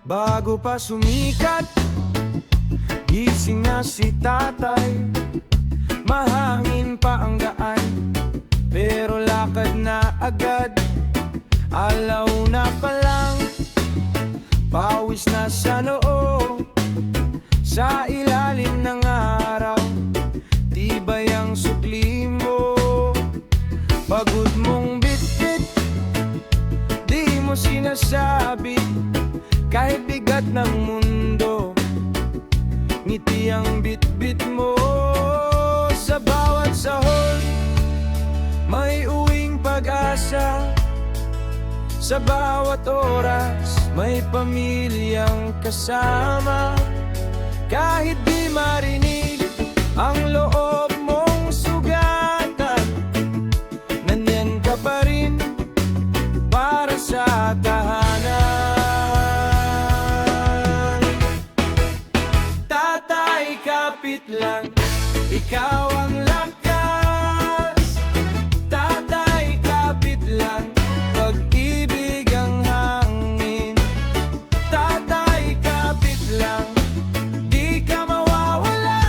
Bago pa sumikat, gising na si tatay. Mahangin pa ang daan, pero lakad na agad. Alauna pa lang, pawis na sa noo. Sa ilalim ng araw, tibay ang sukli mo. Pagod mong bitbit, di mo sinasabi. Kahit bigat ng mundo, ngiti ang bitbit mo. Sa bawat sahod, may uwing pag-asa. Sa bawat oras, may pamilyang kasama. Kahit di marinig ang loob mong sugatan, nandiyan ka pa rin para sa tahanan. Tatay, kapit lang, ikaw ang lakas. Tatay, kapit lang, pag-ibig ang hangin. Tatay, kapit lang, di ka mawawala.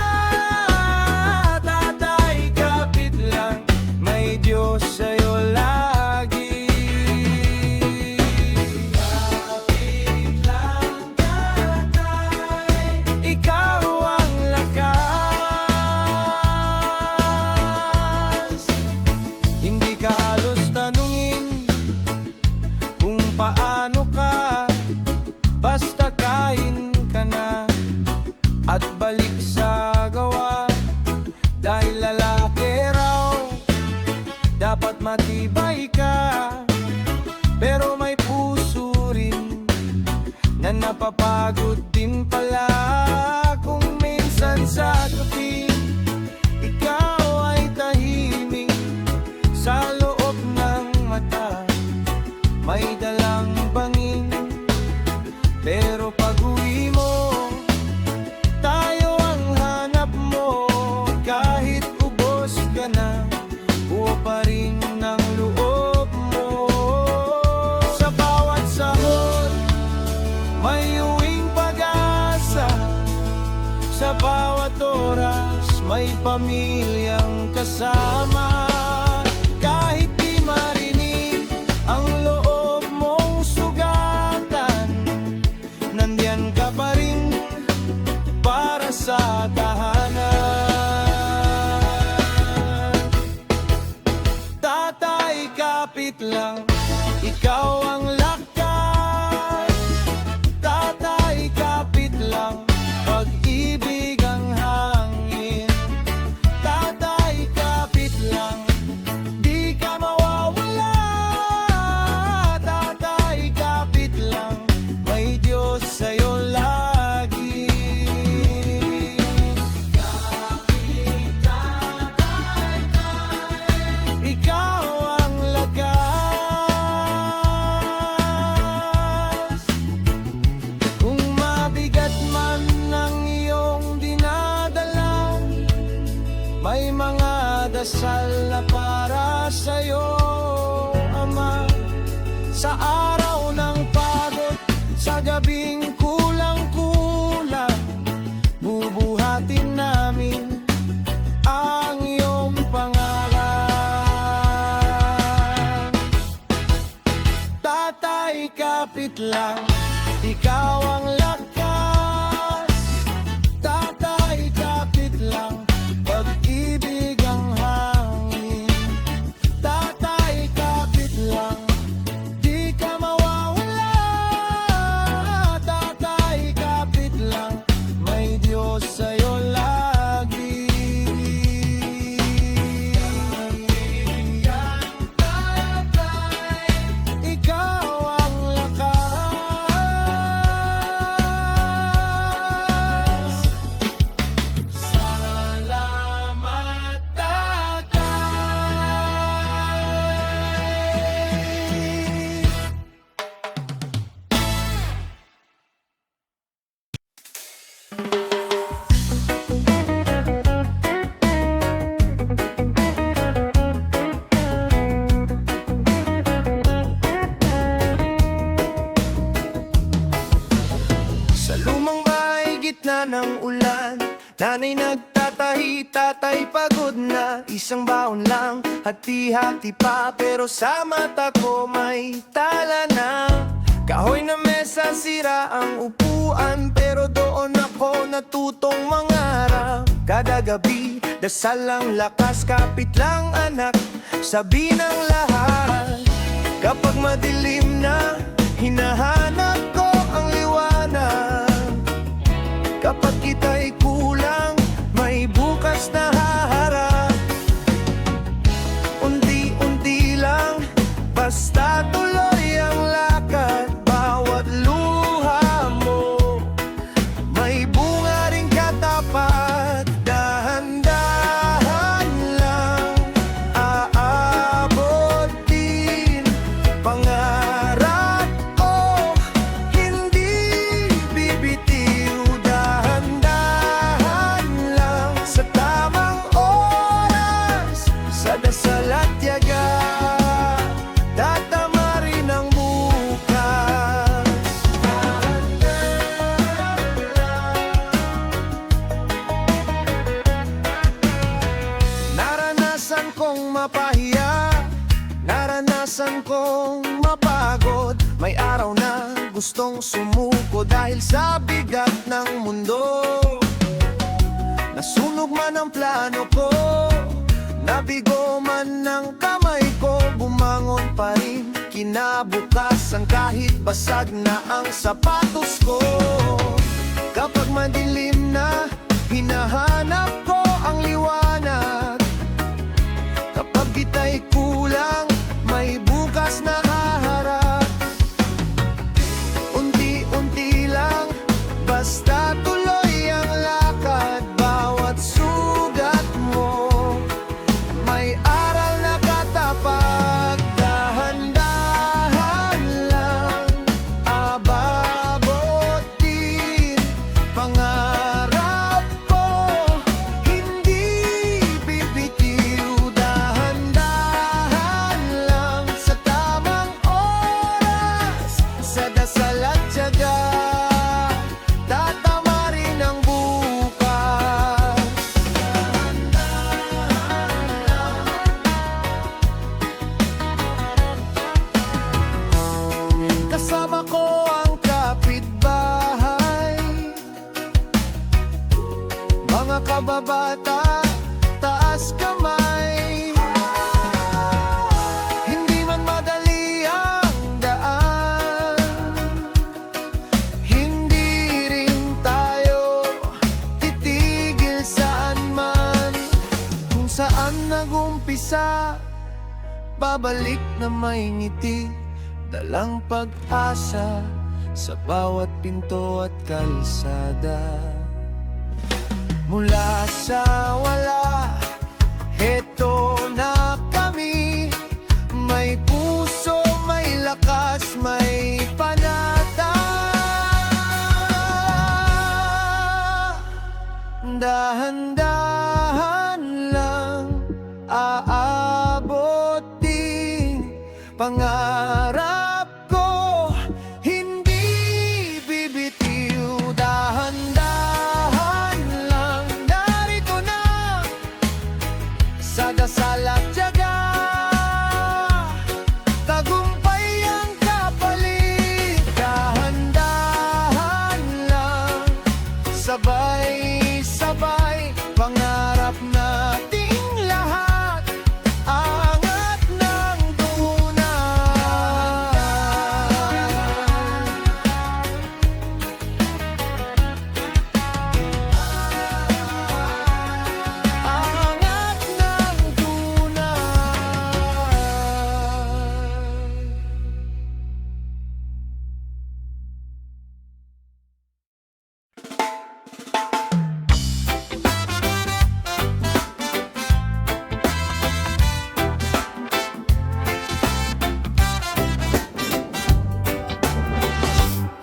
Tatay, kapit lang, may Diyos sa'yo lagi. Kapit lang, tatay, ikaw ang lakas. Hindi ka halos tanungin kung paano ka, basta kain ka na at balik sa gawa. Dahil lalaki raw, dapat matibay ka, pero may puso rin na napapagod din pala. Kung minsan sa gabi, ikaw ay tahimik, sa loob ng mata may dalang bangin. Pero pag-uwi mo, tayo ang hanap mo. Kahit ubos ka na, buo pa rin ang loob mo. Sa bawat sahod, may uwing pag-asa. Sa bawat oras, may pamilyang kasama. Kahit di marinig ang loob mong sugatan, nandiyan ka pa rin para sa tahanan. Tatay, kapit lang, ikaw ang lakas. Tatay, kapit lang, pag-ibig ang hangin. Tatay, kapit lang, di ka mawawala. Tatay, kapit lang, may Diyos sa'yo lagi. Kapit, tatay, ikaw ang lakas. Kung mabigat man ang iyong dinadala, may mga dasal na para sa'yo, Ama. Sa araw ng pagod, sa gabing kulang-kulang, bubuhatin namin ang iyong pangalan. Tatay, kapit lang, ikaw ang lakas. Tatay, kapit lang, pag-ibig ang hangin. Tatay, kapit lang, di ka mawawala. Tatay, kapit lang, may Diyos sa'yo lagi. Tatay, ikaw ang lakas. gitna ng ulan. Nanay nagtatahi, tatay pagod na. Isang baon lang, hati-hati pa, pero sa mata ko may tala na. Kahoy na mesa, sira ang upuan, pero doon ako natutong mangarap. Kada gabi, dasal ang lakas, kapit lang anak, sabi ng lahat. Kapag madilim na, hinahanap ko ang liwanag. Kapag kita'y kulang, may bukas na haharap. Unti-unti lang, basta tuloy ang lakad. Bawat luha mo, may bunga ring katapat. Dahan-dahan lang, aabot din pangarap ko. Hindi bibitiw, dahan-dahan lang, sa tamang oras, sa dasal at tiyaga, tatama rin ang bukas. Naranasan kong mapahiya, naranasan kong mapagod. May araw na gustong sumuko dahil sa bigat ng mundo. Nasunog man ang plano ko, nabigo man ang kamay ko, bumangon pa rin kinabukasan kahit basag na ang sapatos ko. Kapag madilim na, hinahanap ko ang liwanag. Kapag kita'y kulang, may bukas na haharap. Unti-unti lang, basta tuloy ang lakad. Bawat sugat mo, may aral na katapat. Dahan-dahan lang, ababot din pangarap ko. Hindi bibitiw, dahan-dahan lang, sa tamang oras, sa dasal at tiyaga, tatama rin ang bukas. Kasama ko ang kapitbahay, mga kababata, taas kamay. Hindi man madali ang daan, hindi rin tayo titigil saan man. Kung saan nagumpisa, babalik na may ngiti, dalang pag-asa sa bawat pinto at kalsada. Mula sa wala, heto na kami. May puso, may lakas, may panata. Dahan-dahan lang, aabot din pangarap ko. Hindi bibitiw, dahan-dahan lang, narito na, sa dasal at tiyaga, tagumpay ang kapalit. Dahan-dahan lang, sabay-sabay, pangarap nating lahat, angat ng duna. Angat ng duna.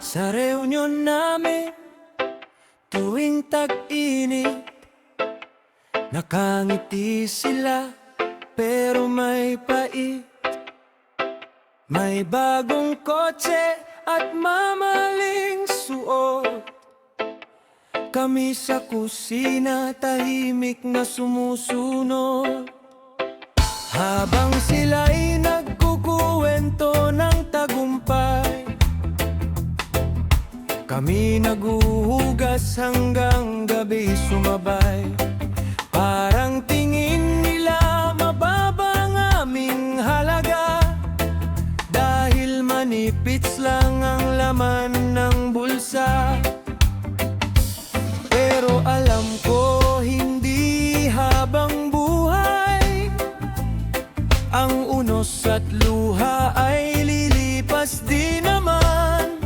Sa reunion namin tuwing tag-init, nakangiti sila pero may pait. May bagong kotse at mamaling suot, Kami sa kusina, tahimik na sumusunod, habang sila'y nagkukuwento ng tagumpay. Kami naguhugas hanggang gabi sumabay. Parang tingin nila mababa ang aming halaga, dahil manipits lang ang laman ng bulsa. Pero alam ko hindi habang buhay ang unos at luha ay lilipas din naman.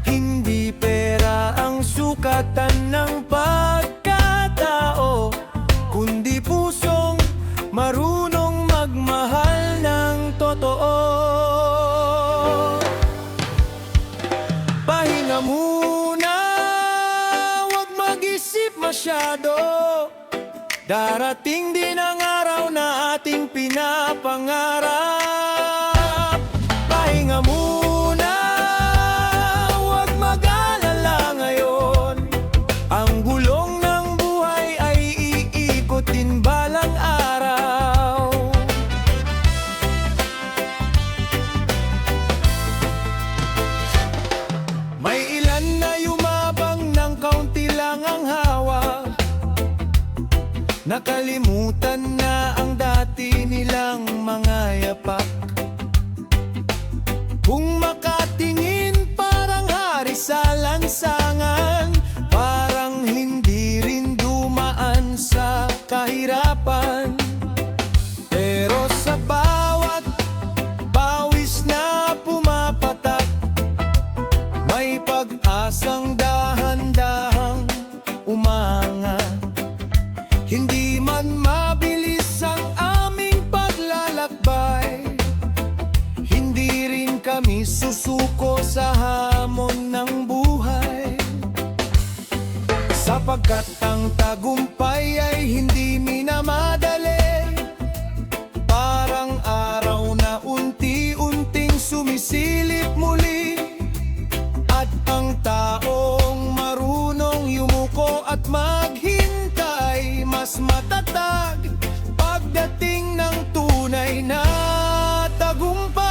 Hindi pera ang sukatan ng pagkatao, kundi pusong marunong magmahal ng totoo. Pahinga muna, wag mag-isip masyado. Darating din ang araw na ating pinapangarap. Pahinga muna, wag mag-alala ngayon. Ang gulong ng buhay ay iikutin balang araw. May ilan na yumabang ng kaunti lang ang hawak, nakalimutan na ang dati nilang mga yapak. Kung makatingin parang hari sa lansangan, parang hindi rin dumaan sa kahirapan. Pero sa bawat pawis na pumapatak, may pag-asang dahan-dahang umangat. Hindi man mabilis ang aming paglalakbay, hindi rin kami susuko sa hamon ng buhay. Sapagkat ang tagumpay ay hindi minamadali, parang araw na unti-unting sumisilip muli. At ang taong marunong yumuko at maghintay, mas matatag pagdating ng tunay na tagumpay.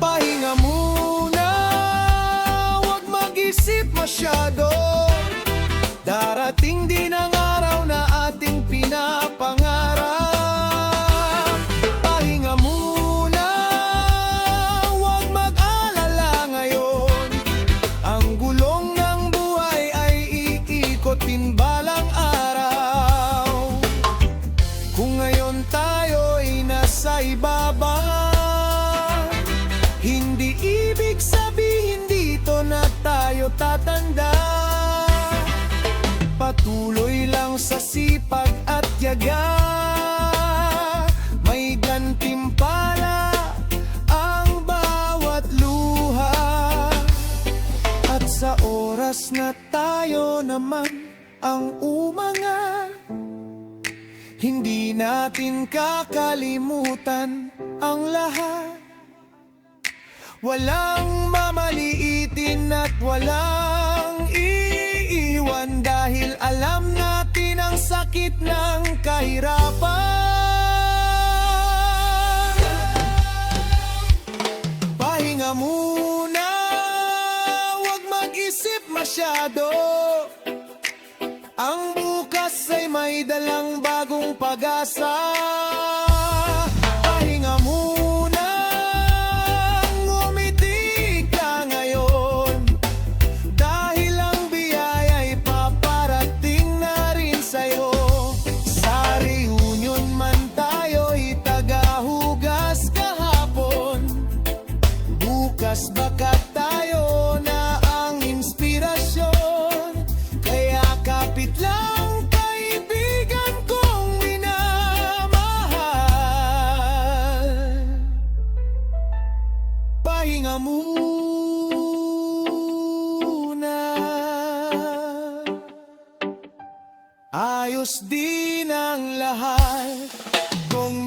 Pahinga muna, wag mag-isip masyado. Darating din ang araw na ating pinapangarap. Pahinga muna, wag mag-alala ngayon. Ang gulong ng buhay ay iikotin balang araw. Kung ngayon tayo'y nasa ibaba, hindi ibig sabihin dito na tayo tatanda. Patuloy lang sa sipag at tiyaga, may gantimpala ang bawat luha. At sa oras na tayo naman ang umangat, hindi natin kakalimutan ang lahat. Walang mamaliitin at walang iiwan, dahil alam natin ang sakit ng kahirapan. Pahinga muna, wag mag-isip masyado. Ang bukas ay may dalang bagong pag-asa. Pahinga muna, ngumiti ka ngayon, dahil ang biyaya'y paparating na rin sa'yo. Sa reunion man tayo'y tagahugas kahapon, bukas baka tayo na ang inspirasyon. Kaya kapit lang, kaibigan kong minamahal. Pahinga muna, ayos din ang lahat kung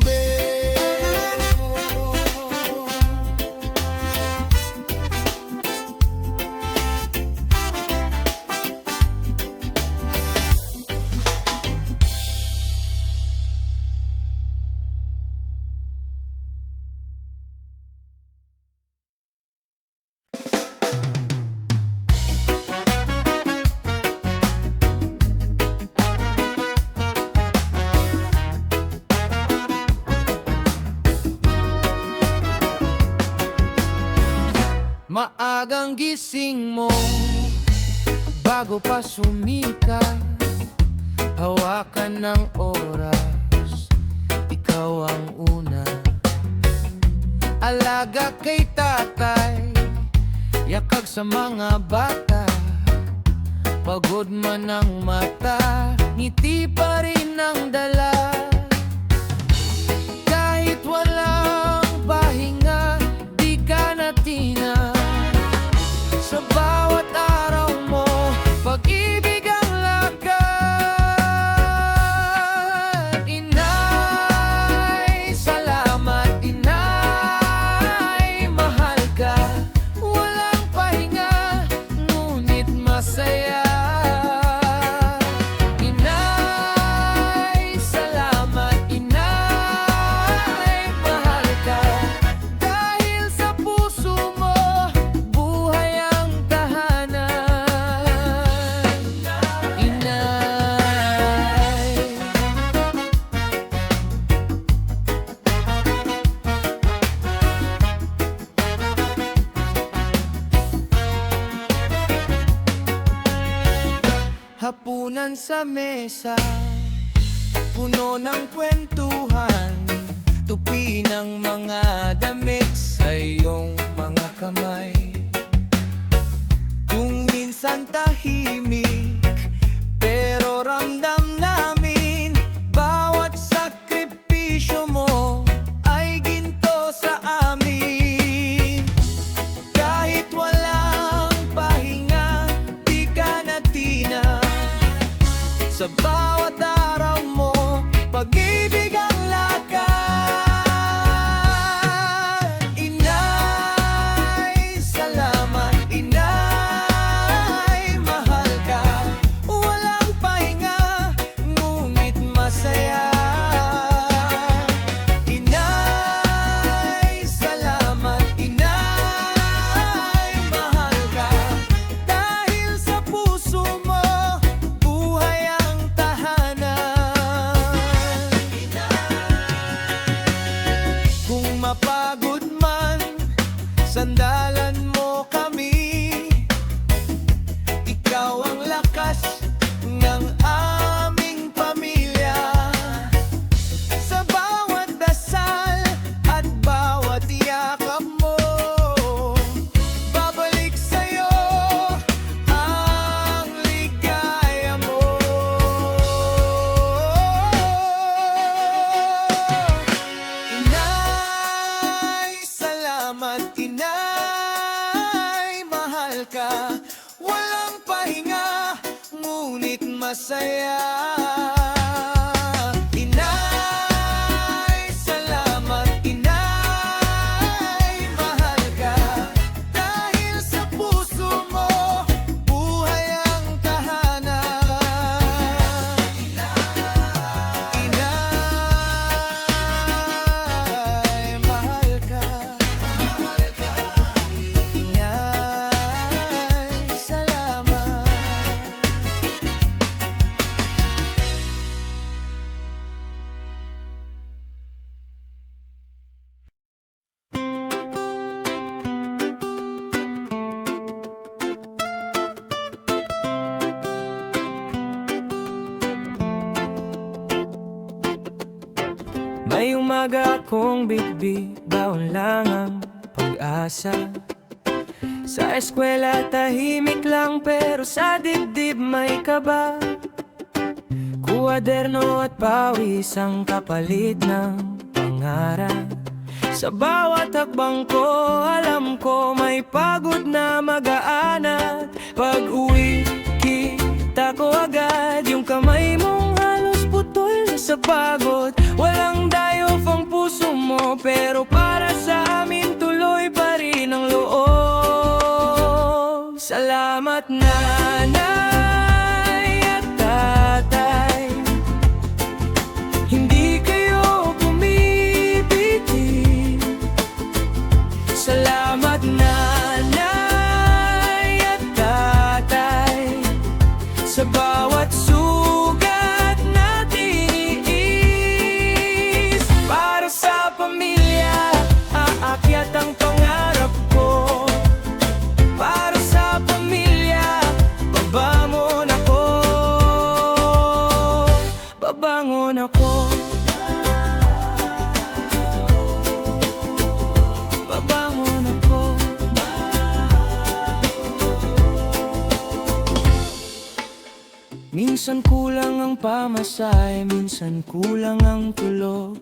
Maagang gising mo bago pa sumikat, hawakan ng oras, ikaw ang una. Alaga kay tatay, yakag sa mga bata, pagod man ang mata, ngiti pa rin ang dala. Kahit walang pahinga, di ka natina. Sa bawat araw mo, pag-ibig ang lakad. Inay, salamat. Inay, mahal ka. Walang pahinga, ngunit masaya. Inay, salamat. Inay, mahal ka. Dahil sa puso mo, buhay ang tahanan. Inay, hapunan sa mesa, puno ng kwentuhan, tupi ng mga damit sa iyong mga kamay. Kung minsan tahimik, pero ramdam namin bawat sakripisyo mo ay ginto sa amin. Kahit walang pahinga, di ka natina. Sa bawat araw mo, pag-ibig ang lakad. Inay, salamat. Inay, mahal ka. Walang pahinga, ngunit masaya. Inay, salamat. Inay, mahal ka. Dahil sa puso mo, buhay ang tahanan. Kung mapagod man, sandalan mo kami. Ikaw ang lakas ng aming pamilya. Sa bawat dasal at bawat yakap mo, babalik sa'yo ang ligaya mo. Inay, salamat. Inay, mahal ka. Walang pahinga, ngunit masaya. Inay, salamat. Inay, mahal ka. Dahil sa puso mo, buhay ang tahanan. Inay, mahal ka. Inay, salamat. May umaga akong bitbit, baon lang ang pag-asa. Sa eskwela tahimik lang, pero sa dibdib may kaba. Kuwaderno at pawis ang kapalit ng pangarap. Sa bawat hakbang ko, alam ko may pagod na mag-aanat. Pag-uwi, kita ko agad yung kamay mong halos putol na sa pagod. Walang dayof ang puso mo, pero para sa amin tuloy pa rin ang loob. Salamat nanay at tatay, hindi kayo bumibiti. Salamat nanay at tatay, sa bawat sugat na tiniis. Para sa pamilya, aakyat Minsan kulang ang pamasahe, minsan kulang ang tulog,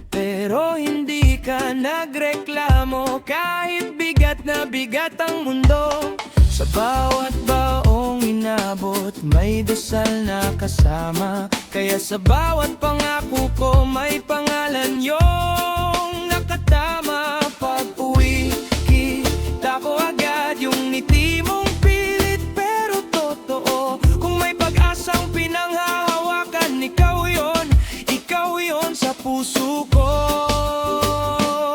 pero hindi ka nagreklamo kahit bigat na bigat ang mundo. Sa bawat baong inabot, may dasal na kasama. Kaya sa bawat pangako ko, may pangalan yung nakatama. Pag-uwi, kita ko agad yung ngiti mong pilit pero totoo. Kung may pag-asang pinanghahawakan, ikaw yon sa puso ko.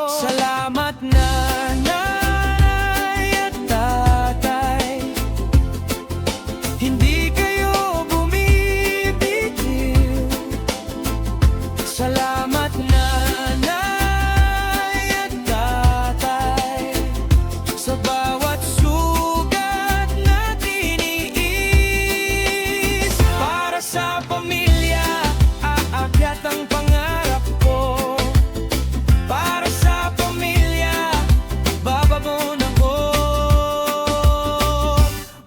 Salamat nanay at tatay, hindi kayo bumibigil. Salamat nanay at tatay, sa bawat sugat na tiniis. Para sa pamilya, aakyat ang pangarap ko. Para sa pamilya, babangon ako.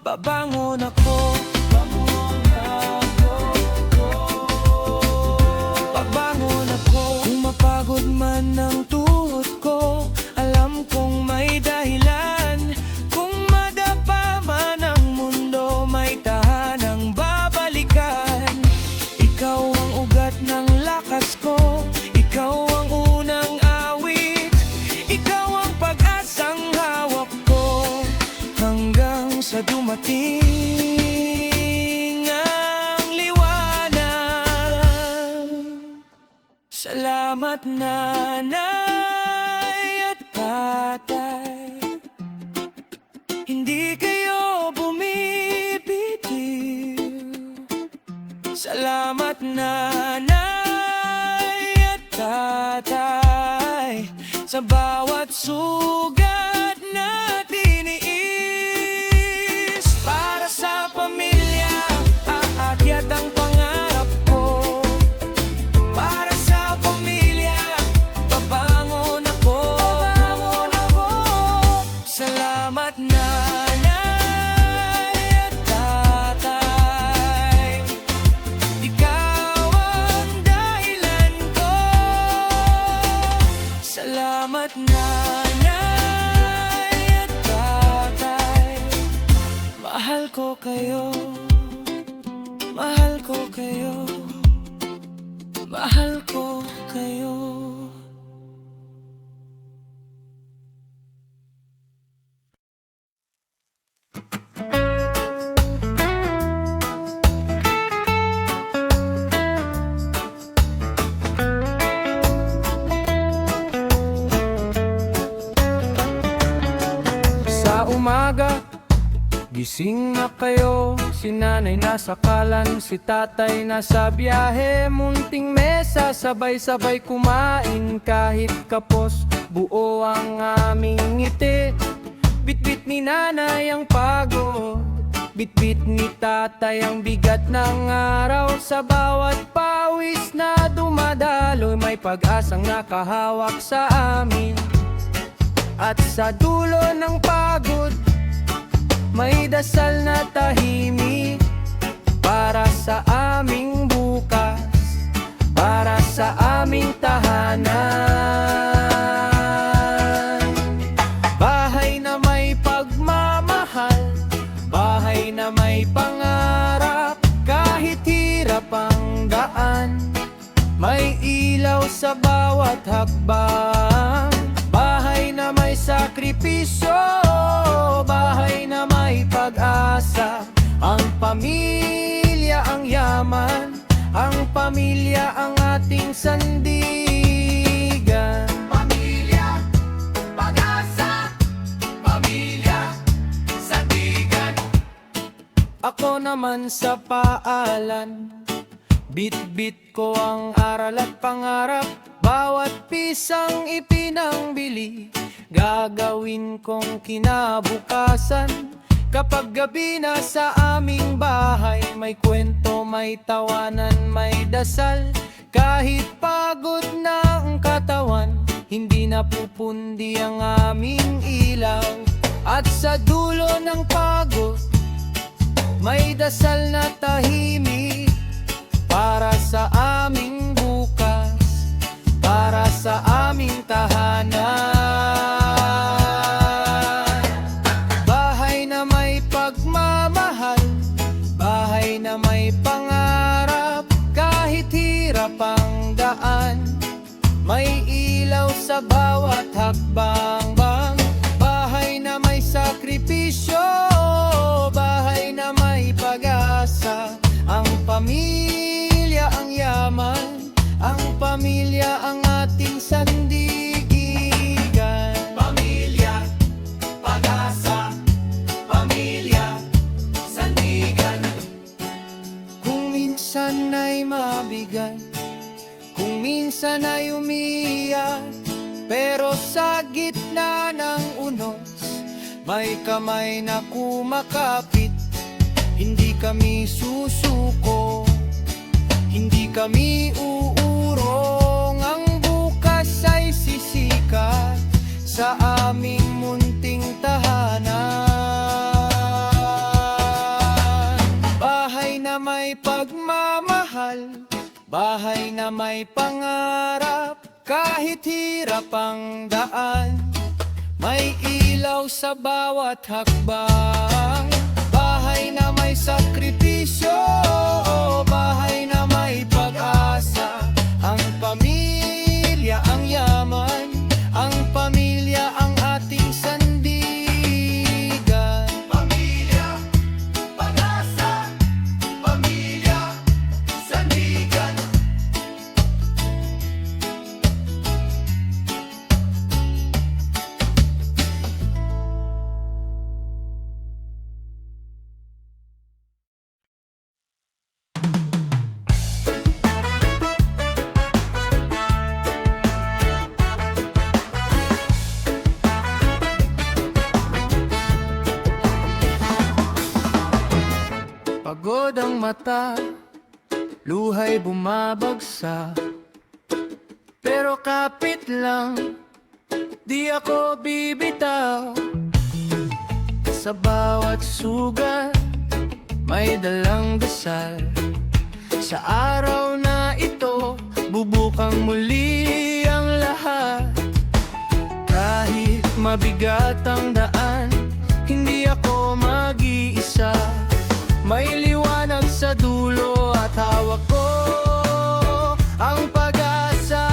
Babangon ako. Babangon ako. Kung mapagod man ang tuhod ko, alam kong may dahilan. Kung madapa man ang mundo, may tahanang babalikan. Ikaw ang ugat ng lakas ko, ikaw ang unang awit, ikaw ang pag-asang hawak ko, hanggang sa dumating ang liwanag. Salamat nanay at tatay, hindi kayo bumibitiw. Salamat nanay at tatay, sa bawat sugat na tiniis. Para sa pamilya, aakyat ang pangarap ko. Para sa pamilya, babangon ako. Salamat nanay at tatay, ikaw ang dahilan ko. Salamat nanay at tatay, mahal ko kayo, mahal ko kayo, mahal ko kayo. Sa umaga, gising na kayo. Si nanay nasa kalan, si tatay nasa biyahe. Munting mesa, sabay-sabay kumain. Kahit kapos, buo ang aming ngiti. Bitbit ni nanay ang pagod, bitbit ni tatay ang bigat ng araw. Sa bawat pawis na dumadaloy, may pag-asang nakahawak sa amin. At sa dulo ng pagod, may dasal na tahimik. Para sa aming bukas, para sa aming tahanan. Bahay na may pagmamahal, bahay na may pangarap. Kahit hirap ang daan, may ilaw sa bawat hakbang. Bahay na may sakripisyo, bahay na may pag-asa. Ang pamilya ang yaman, ang pamilya ang ating sandigan. Pamilya, pag-asa, pamilya, sandigan. Ako naman sa paalan, bit-bit ko ang aral at pangarap. Bawat pisang ipinangbili, gagawin kong kinabukasan. Kapag gabi na sa aming bahay, may kwento, may tawanan, may dasal. Kahit pagod na ang katawan, hindi na pupundi ang aming ilaw. At sa dulo ng pagod, May dasal na tahimik para sa aming bukas, para sa aming tahanan. Bahay na may pagmamahal, bahay na may pangarap, kahit hirap ang daan, may ilaw sa bawat hakbang. Bahay na may sakripisyo, bahay na may pag-asa. Ang pamilya ang yaman, ang pamilya ang ating sandigan. Pamilya, pag-asa, pamilya, sandigan. Kung minsan ay mabigat, kung minsan ay umiyak, pero sa gitna ng unos, may kamay na kumakapit. Hindi kami susuko, hindi kami uurong. Ang bukas ay sisikat sa aming munting tahanan. Bahay na may pagmamahal, bahay na may pangarap, kahit hirap ang daan, may ilaw sa bawat hakbang. Bahay na may sakripisyo, bahay na may pag-asa. Ang pamilya ang yaman, ang pamilya ang ating sandigan. Pamilya, pag-asa, pamilya, sandigan. Pagod ang mata, luhay bumabagsak, pero kapit lang, di ako bibitaw. Sa bawat sugat, may dalang dasal. Sa araw na ito, bubukang muli ang lahat. Kahit mabigat ang daan, hindi ako mag-iisa. May liwanag sa dulo at hawak ko ang pag-asa.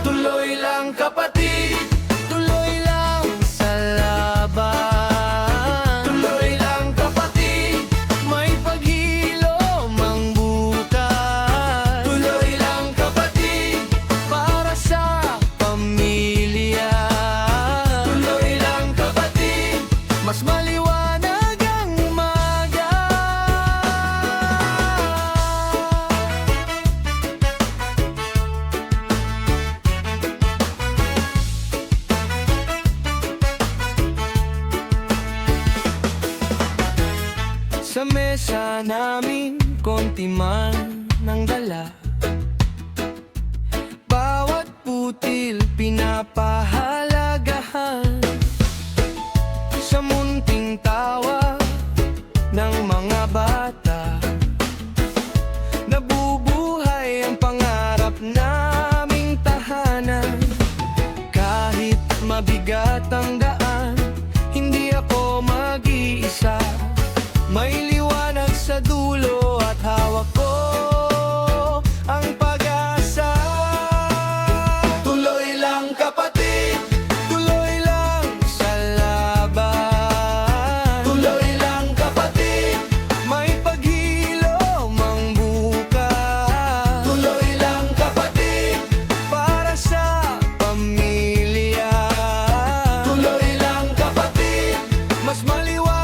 Tuloy lang kapatid, tuloy lang sa laban. Tuloy lang kapatid, may paghilom ang bukas. Tuloy lang kapatid, para sa pamilya. Tuloy lang kapatid, mas maliwanag. Sa mesa namin, konti man ng dala. Bawat putil pinapahalagahan. Sa munting tawa ng mga bata, nabubuhay ang pangarap naming tahanan. Kahit mabigat ang daan, hindi ako mag-iisa. May liwanag sa dulo at hawak ko ang pag-asa. Tuloy lang kapatid, tuloy lang sa laban. Tuloy lang kapatid, may paghilom ang bukas. Tuloy lang kapatid, para sa pamilya. Tuloy lang kapatid, mas maliwanag.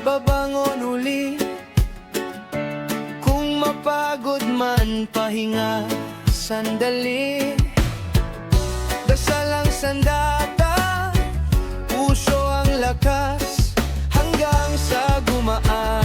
Babangon uli, kung mapagod man pahinga sandali. Dasal ang sandata, puso ang lakas, hanggang sa gumaan.